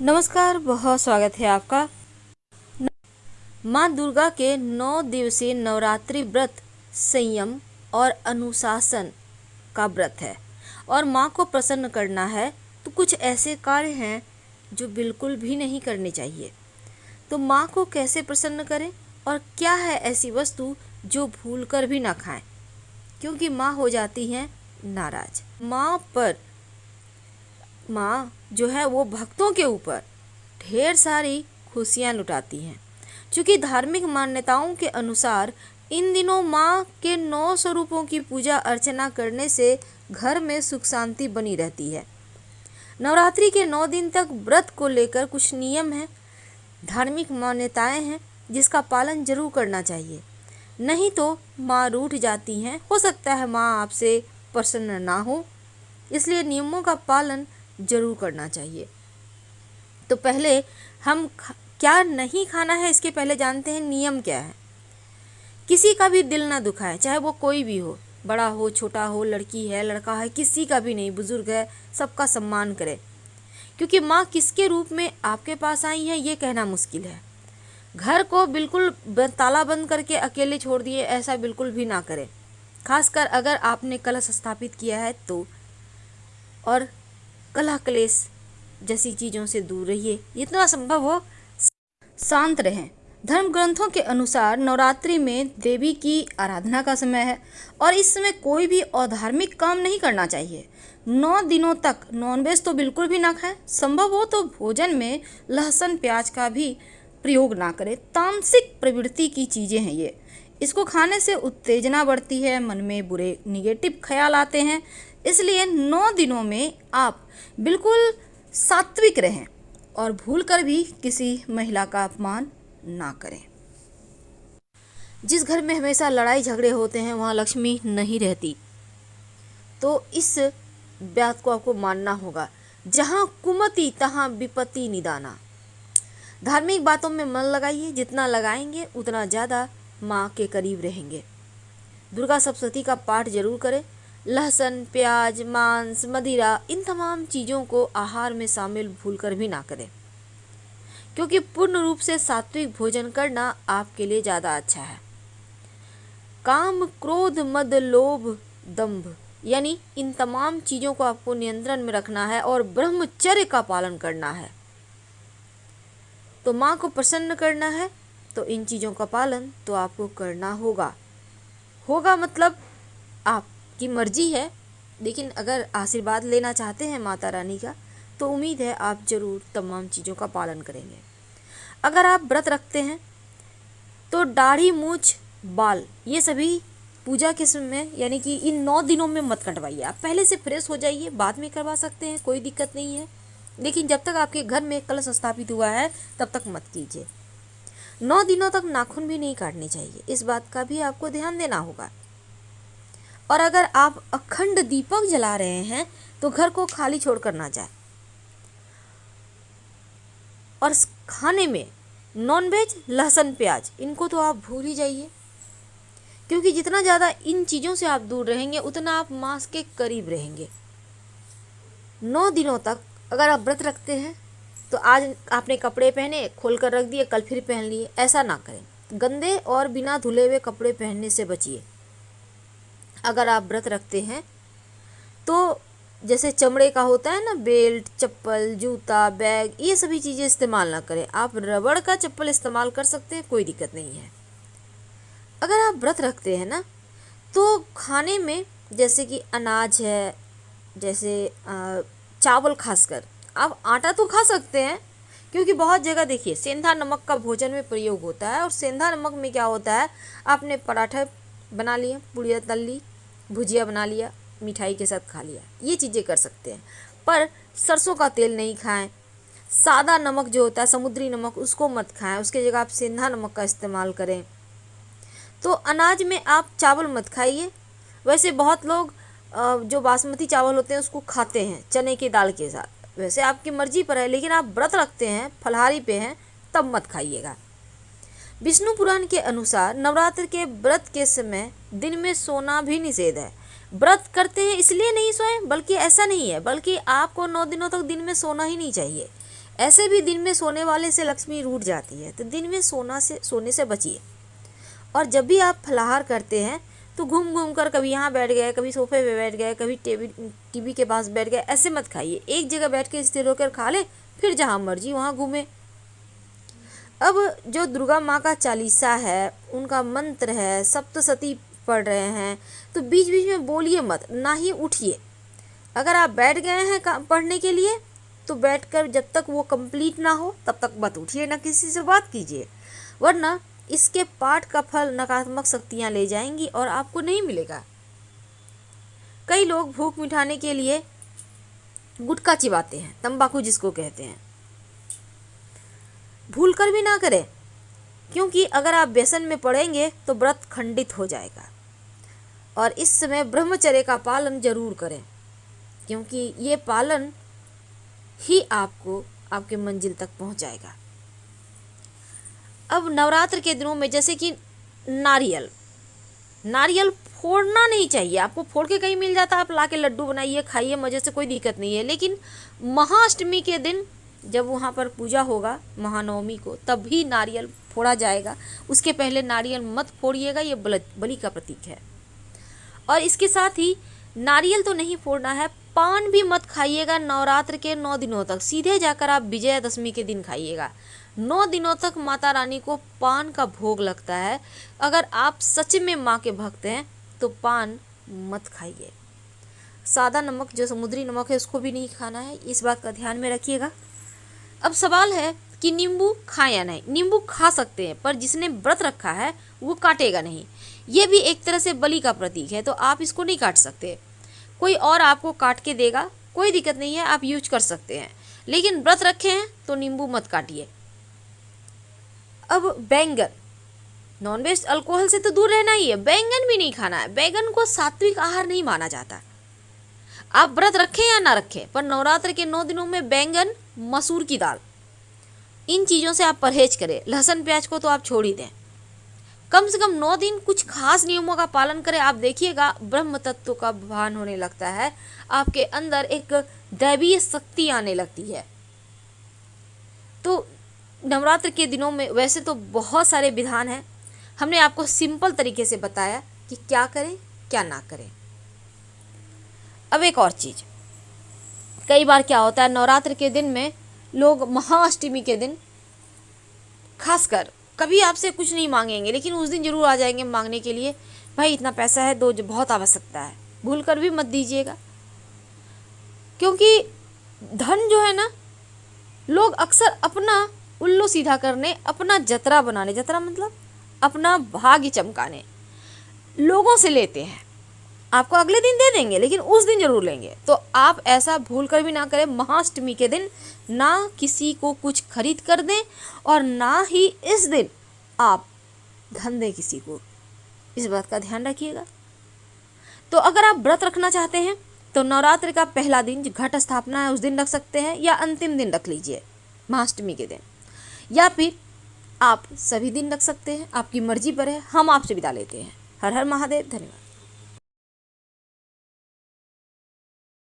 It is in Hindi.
नमस्कार, बहुत स्वागत है आपका। माँ दुर्गा के 9 दिवसीय नवरात्रि व्रत संयम और अनुशासन का व्रत है और माँ को प्रसन्न करना है तो कुछ ऐसे कार्य हैं जो बिल्कुल भी नहीं करने चाहिए। तो माँ को कैसे प्रसन्न करें और क्या है ऐसी वस्तु जो भूलकर भी ना खाएं, क्योंकि माँ हो जाती हैं नाराज। माँ जो है वो भक्तों के ऊपर ढेर सारी खुशियाँ लुटाती हैं। क्योंकि धार्मिक मान्यताओं के अनुसार इन दिनों माँ के 9 स्वरूपों की पूजा अर्चना करने से घर में सुख शांति बनी रहती है। नवरात्रि के 9 दिन तक व्रत को लेकर कुछ नियम हैं, धार्मिक मान्यताएं हैं जिसका पालन जरूर करना चाहिए, नहीं तो माँ रूठ जाती हैं। हो सकता है माँ आपसे प्रसन्न ना हो, इसलिए नियमों का पालन जरूर करना चाहिए। तो पहले हम क्या नहीं खाना है इसके पहले जानते हैं नियम क्या है। किसी का भी दिल ना दुखाए, चाहे वो कोई भी हो, बड़ा हो छोटा हो, लड़की है लड़का है, किसी का भी नहीं, बुजुर्ग है, सबका सम्मान करें। क्योंकि माँ किसके रूप में आपके पास आई है ये कहना मुश्किल है। घर को बिल्कुल ताला बंद करके अकेले छोड़ दिए, ऐसा बिल्कुल भी ना करें, खासकर अगर आपने कलश स्थापित किया है तो। और कलह क्लेश जैसी चीज़ों से दूर रहिए, जितना संभव हो शांत रहें। धर्म ग्रंथों के अनुसार नवरात्रि में देवी की आराधना का समय है और इस समय कोई भी अधार्मिक काम नहीं करना चाहिए। 9 दिनों तक नॉनवेज तो बिल्कुल भी ना खाएं, संभव हो तो भोजन में लहसुन प्याज का भी प्रयोग ना करें। तामसिक प्रवृत्ति की चीज़ें हैं ये, इसको खाने से उत्तेजना बढ़ती है, मन में बुरे निगेटिव ख्याल आते हैं। इसलिए 9 दिनों में आप बिल्कुल सात्विक रहें और भूलकर भी किसी महिला का अपमान ना करें। जिस घर में हमेशा लड़ाई झगड़े होते हैं वहाँ लक्ष्मी नहीं रहती, तो इस बात को आपको मानना होगा। जहाँ कुमति तहाँ विपत्ति निदाना। धार्मिक बातों में मन लगाइए, जितना लगाएंगे उतना ज़्यादा माँ के करीब रहेंगे। दुर्गा सप्तशती का पाठ जरूर करें। लहसुन प्याज मांस मदिरा इन तमाम चीज़ों को आहार में शामिल भूलकर भी ना करें, क्योंकि पूर्ण रूप से सात्विक भोजन करना आपके लिए ज़्यादा अच्छा है। काम क्रोध मद लोभ दंभ यानी इन तमाम चीज़ों को आपको नियंत्रण में रखना है और ब्रह्मचर्य का पालन करना है। तो माँ को प्रसन्न करना है तो इन चीज़ों का पालन तो आपको करना होगा मतलब आपकी मर्जी है, लेकिन अगर आशीर्वाद लेना चाहते हैं माता रानी का तो उम्मीद है आप जरूर तमाम चीज़ों का पालन करेंगे। अगर आप व्रत रखते हैं तो दाढ़ी मूछ बाल ये सभी पूजा के समय यानी कि इन 9 दिनों में मत कटवाइए। आप पहले से फ्रेश हो जाइए, बाद में करवा सकते हैं, कोई दिक्कत नहीं है, लेकिन जब तक आपके घर में कलश स्थापित हुआ है तब तक मत कीजिए। 9 दिनों तक नाखून भी नहीं काटने चाहिए, इस बात का भी आपको ध्यान देना होगा। और अगर आप अखंड दीपक जला रहे हैं तो घर को खाली छोड़कर ना जाए। और खाने में नॉनवेज लहसुन प्याज इनको तो आप भूल ही जाइए, क्योंकि जितना ज़्यादा इन चीज़ों से आप दूर रहेंगे उतना आप माँ के करीब रहेंगे। 9 दिनों तक अगर आप व्रत रखते हैं तो आज आपने कपड़े पहने खोल कर रख दिए, कल फिर पहन लिए, ऐसा ना करें। गंदे और बिना धुले हुए कपड़े पहनने से बचिए। अगर आप व्रत रखते हैं तो जैसे चमड़े का होता है ना, बेल्ट चप्पल जूता बैग ये सभी चीज़ें इस्तेमाल ना करें। आप रबड़ का चप्पल इस्तेमाल कर सकते हैं, कोई दिक्कत नहीं है। अगर आप व्रत रखते हैं ना तो खाने में जैसे कि अनाज है, जैसे चावल, खासकर आप आटा तो खा सकते हैं, क्योंकि बहुत जगह देखिए सेंधा नमक का भोजन में प्रयोग होता है। और सेंधा नमक में क्या होता है, आपने पराठा बना लिया, पुड़िया तल ली, भुजिया बना लिया, मिठाई के साथ खा लिया, ये चीज़ें कर सकते हैं। पर सरसों का तेल नहीं खाएं। सादा नमक जो होता है समुद्री नमक उसको मत खाएं, उसके जगह आप सेंधा नमक का इस्तेमाल करें। तो अनाज में आप चावल मत खाइए। वैसे बहुत लोग जो बासमती चावल होते हैं उसको खाते हैं चने की दाल के साथ, वैसे आपकी मर्जी पर है, लेकिन आप व्रत रखते हैं, फलाहारी पे हैं, तब मत खाइएगा। विष्णु पुराण के अनुसार नवरात्र के व्रत के समय दिन में सोना भी निषेध है। व्रत करते हैं इसलिए नहीं सोएं, बल्कि ऐसा नहीं है, बल्कि आपको 9 दिनों तक दिन में सोना ही नहीं चाहिए। ऐसे भी दिन में सोने वाले से लक्ष्मी रूठ जाती है, तो दिन में सोने से बचिए। और जब भी आप फलाहार करते हैं तो घूम घूम कर कभी यहाँ बैठ गए, कभी सोफे पे बैठ गए, कभी टीवी के पास बैठ गए, ऐसे मत खाइए। एक जगह बैठ के स्थिर होकर खा ले, फिर जहाँ मर्जी वहाँ घूमे। अब जो दुर्गा माँ का चालीसा है, उनका मंत्र है, सप्तशती पढ़ रहे हैं, तो बीच बीच में बोलिए मत, ना ही उठिए। अगर आप बैठ गए हैं पढ़ने के लिए तो बैठकर जब तक वो कंप्लीट ना हो तब तक मत उठिए, ना किसी से बात कीजिए, वरना इसके पाठ का फल नकारात्मक शक्तियाँ ले जाएंगी और आपको नहीं मिलेगा। कई लोग भूख मिटाने के लिए गुटखा चिबाते हैं, तंबाकू जिसको कहते हैं। भूल कर भी ना करें, क्योंकि अगर आप व्यसन में पड़ेंगे तो व्रत खंडित हो जाएगा। और इस समय ब्रह्मचर्य का पालन जरूर करें, क्योंकि ये पालन ही आपको आपके मंजिल तक पहुंचाएगा। अब नवरात्र के दिनों में जैसे कि नारियल फोड़ना नहीं चाहिए। आपको फोड़ के कहीं मिल जाता है, आप ला के लड्डू बनाइए, खाइए मजे से, कोई दिक्कत नहीं है। लेकिन महाअष्टमी के दिन जब वहाँ पर पूजा होगा महानवमी को, तब भी नारियल फोड़ा जाएगा। उसके पहले नारियल मत फोड़िएगा, ये बलि का प्रतीक है। और इसके साथ ही नारियल तो नहीं फोड़ना है, पान भी मत खाइएगा नवरात्र के 9 दिनों तक। सीधे जाकर आप विजयादशमी के दिन खाइएगा। 9 दिनों तक माता रानी को पान का भोग लगता है। अगर आप सच में माँ के भक्त हैं तो पान मत खाइए। सादा नमक, जो समुद्री नमक है, उसको भी नहीं खाना है, इस बात का ध्यान में रखिएगा। अब सवाल है कि नींबू खाएं या नहीं। नींबू खा सकते हैं, पर जिसने व्रत रखा है वो काटेगा नहीं। ये भी एक तरह से बलि का प्रतीक है, तो आप इसको नहीं काट सकते। कोई और आपको काट के देगा, कोई दिक्कत नहीं है, आप यूज कर सकते हैं। लेकिन व्रत रखे हैं तो नींबू मत काटिए। अब बैंगन, नॉनवेज अल्कोहल से तो दूर रहना ही है, बैंगन भी नहीं खाना है। बैंगन को सात्विक आहार नहीं माना जाता। आप व्रत रखें या ना रखें, पर नवरात्र के 9 दिनों में बैंगन, मसूर की दाल, इन चीज़ों से आप परहेज करें। लहसुन प्याज को तो आप छोड़ ही दें। कम से कम 9 दिन कुछ खास नियमों का पालन करें। आप देखिएगा ब्रह्म तत्व का भान होने लगता है, आपके अंदर एक दैवीय शक्ति आने लगती है। तो नवरात्र के दिनों में वैसे तो बहुत सारे विधान हैं, हमने आपको सिंपल तरीके से बताया कि क्या करें क्या ना करें। अब एक और चीज़, कई बार क्या होता है नवरात्र के दिन में लोग महाअष्टमी के दिन खासकर कभी आपसे कुछ नहीं मांगेंगे, लेकिन उस दिन जरूर आ जाएंगे मांगने के लिए, भाई इतना पैसा है दो, जो बहुत आवश्यकता है। भूल कर भी मत दीजिएगा, क्योंकि धन जो है ना, लोग अक्सर अपना उल्लू सीधा करने, अपना जतरा बनाने, जतरा मतलब अपना भाग्य चमकाने लोगों से लेते हैं। आपको अगले दिन दे देंगे, लेकिन उस दिन जरूर लेंगे। तो आप ऐसा भूल कर भी ना करें। महाअष्टमी के दिन ना किसी को कुछ खरीद कर दें, और ना ही इस दिन आप धन दें किसी को। इस बात का ध्यान रखिएगा। तो अगर आप व्रत रखना चाहते हैं तो नवरात्र का पहला दिन जो घट स्थापना है उस दिन रख सकते हैं, या अंतिम दिन रख लीजिए महाअष्टमी के दिन, या फिर आप सभी दिन रख सकते हैं, आपकी मर्जी पर है। हम आपसे विदा लेते हैं। हर हर महादेव। धन्यवाद।